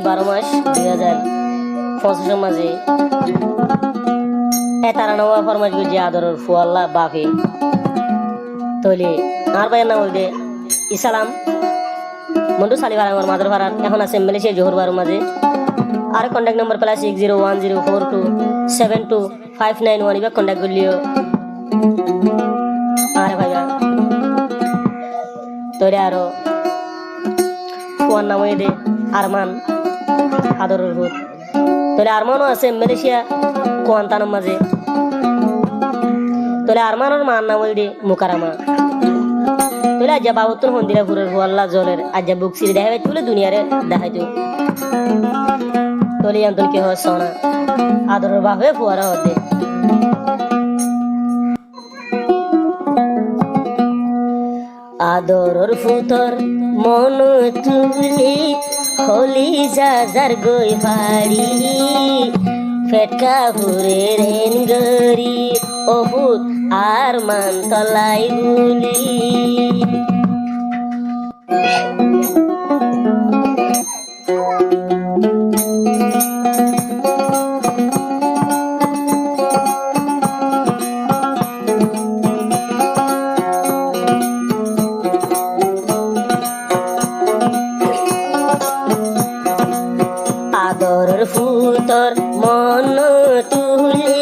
12 মাস 2025 মাঝে তারা নওয়া ফরমাস গুজি আদরের ফুয়াল্লা বাপে তৈলি আর ভাইয়ের নাম হইবে ইসালাম মন্ডু সালিবার আমার মাদার ভাড়ার এখন আছে মালয়েশিয়া জোহর বারো মাঝে আর কন্ট্যাক্ট নম্বর প্লাস 6010427259 ইবা কন্ট্যাক্ট করলিও আরে ভাইয়া তৈরি আরো ফুয়ার নাম হইবে আরমান আদরের ভূত তৈরি আরমানও আছে মালয়েশিয়া কোয়ান্তানাম মাঝে তৈরি আরমানের মার নাম হইবে মুকারামা তৈরি আজ বাবুত্তর হন্দিরাপুরের হুয়াল্লা জলের আজ বুক সিরি দেখাবে তুলে দুনিয়ারে দেখাইতো তৈরি আন্তন কে হয় সোনা আদরের বাপে ফুয়ারা হতে আদরের ফুতর মন তুলি হলি যার গই ফাড়ি ফেটকা ভুরে রেন গরি অভূত আর মান তলাই গুলি আদরের ফুতর মন তুলি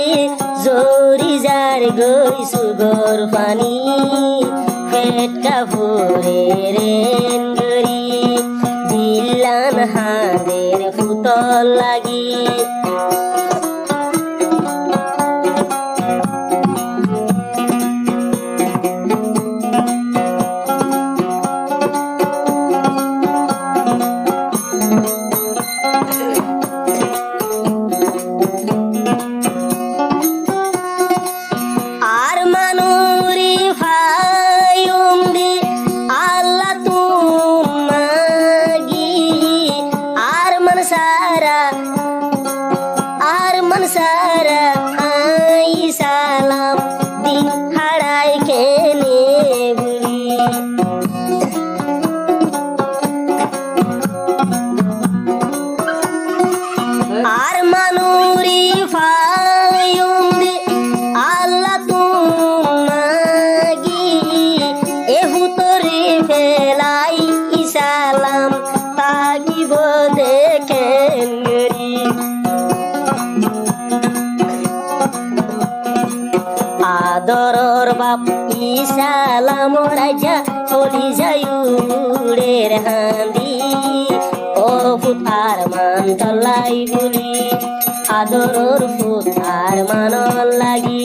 জরি যার গই সুগর পানি ফেটকা ভরে রেন গরি দিলান হাদের ফুতর লাগি সারা আই সালাম দিন হারাই কেনে বুড়ি আর মানুরি ফায়ুন্দি আল্লাহ তুমাগি এহু তোরে ফেলাই ইসালাম তাগিব দেখেন গরি আদরর বাপ ইসালাম রাজা হলি যায়ুড়ের হান্দি ও ফুতার মান তলাই গুলি আদরর ফুতার মান লাগি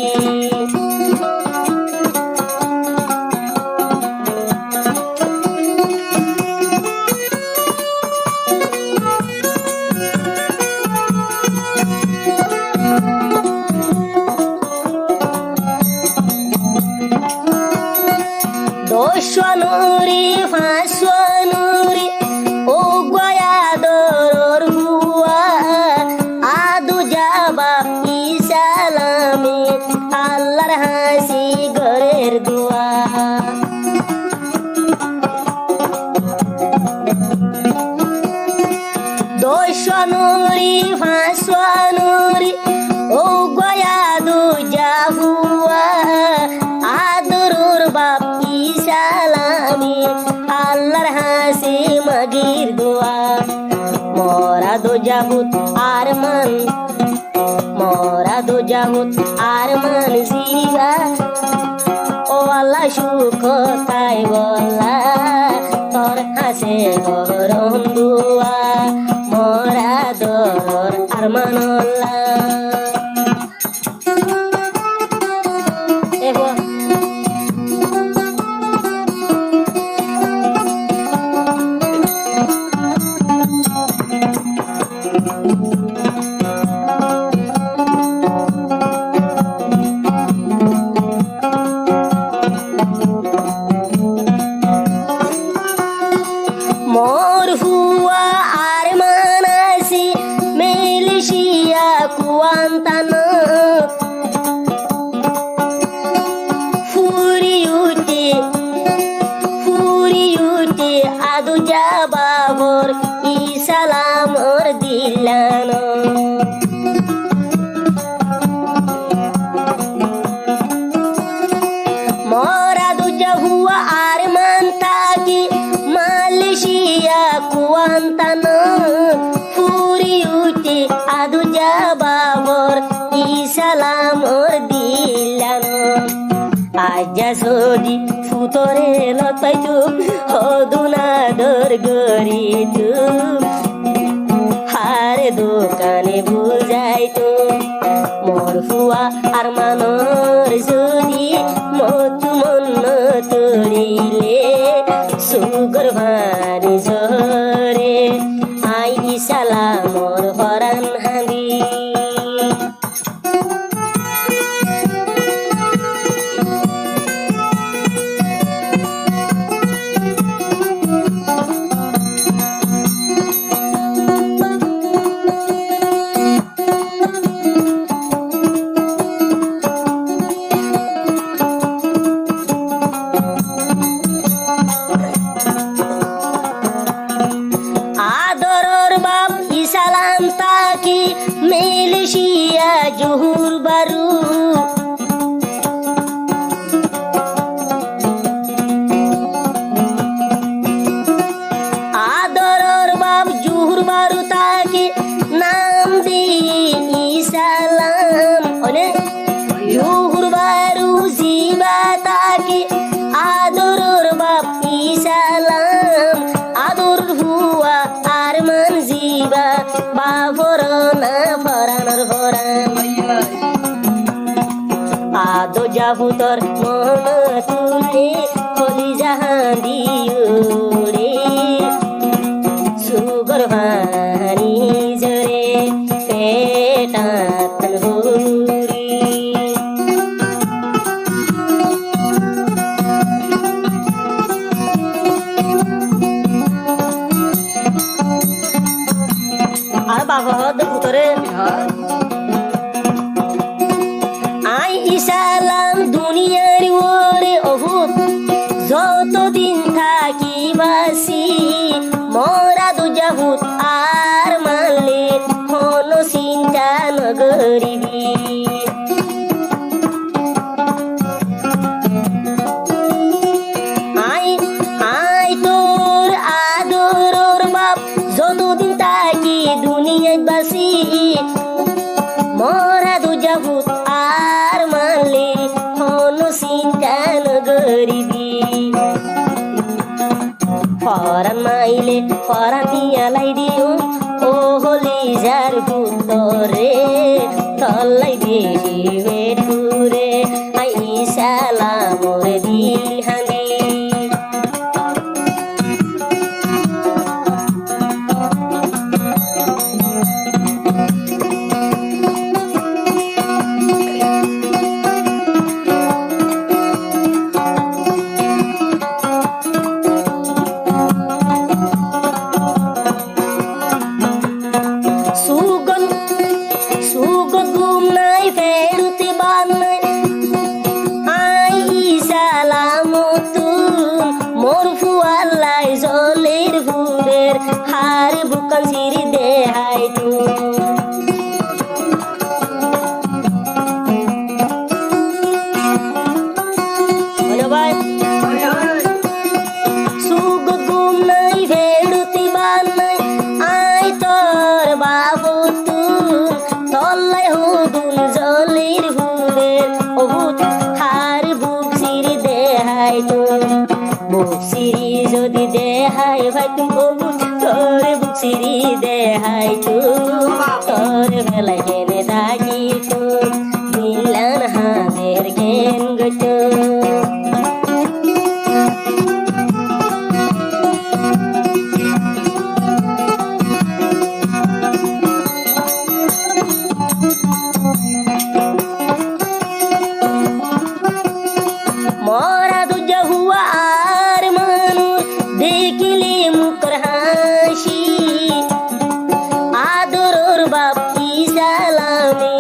দোষনুরি ফাঁসনুরি ও গয়া দরর হুয়া আদু যাবা ইসালামি আল্লাহর হাসি ঘরের দুয়া দোষনুরি ফাঁসনুরি ও গয়া দু যাহুয়া আদরুর বাপ সালামি আল্লাহর হাসি মগির দোয়া মোরা দো জাহুত আরমান মোরা দো জাহুত আরমান জিবা ও আল্লাহ সুখ তাই বলা তোর হাসে গরম দোয়া মোরা দোর আরমান মোর হুয়া আর মানাসি মালয়েশিয়া হুয়া আর মান্তাকি মালয়েশিয়া কুয়ান্তানো পুরি উঠে আদু যাবাবর ইসালামর দিলানো আজ্জা সদি ফুতরে লতাইতু হদুনাদর গরিতু হারে দোকানে বুঝাইতু মোর ফুয়া আর মানর যদি মতু মন্ন তরিলে সুগর ভানি জরে আই ইসালামর হরান হাঁদি সালাম তাকি মালয়েশিয়া জহুর বারু আদরর বাপ জহুর বারু তাকি নাম দিয়ে সালাম ওনে জহুর বারু জিবা তাকি আদরর বাপ সালাম আদর হুয়া আর মান জিবা বাবরনা ফরানর ফরান আদো জাহুতর মন তুলে খলি জাহান দিউরে সুগর ভানি জরে পেটাতন হুরি আর বাবা হদ ভিতরে আই ইসালাম দুনিয়ার ওরে অভূত যতদিন থাকি বাসি মরা দুজাহুত আর মানলে হন চিন্তা নগরিবি আই আই তোর আদরর বাপ যতদিন থাকি দুনিয়ায় বাসি মরা দুজাহুত আর মানলে হন চিন্তা নগরিবি ফরান মাইলে ফরান নিয়ালাই দিও ও হলি যার পুতরে তল্লাই বেশি বেটুরে আই সালামর দিল হানি সুগত ঘুম নাই ফেরুতে বানাই আই সালাম তুম মোর ফুয়াল্লাই জলের ঘুরের হার বুকান সিরি দেহাই তুম ভাই সুগত ঘুম নাই ফেরুতে বানাই আই তোর বাবু তল্লাই হুদুন জলের হুরের অভূত হার বুক সিরি দেহাই তুম বুক সিরি যদি দেহাই ভাই তুম অভূত তোর বুক সিরি দেহাই তুম তোর বেলায় কেনে দাগি তুম মিলান হাতের কেন গতুম মরা দুজা হুয়া আর মানু দেখিলে মুখর হাসি আদরর বাপ ইসালামে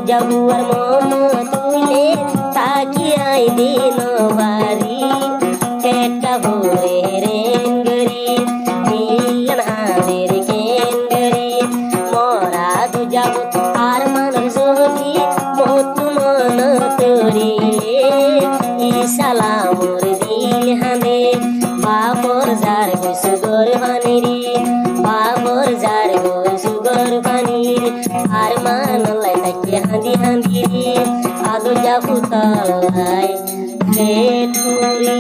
jaguar momo tule takiai dino bari eta hore rengeri milan hadir kengeri mora du jabu ar manor jodi motu mon tori isalamur dil hane babor jar gusugor baniri babor jar gusugor baniri ar manolai takiya handi handiri ado jabu talai keturi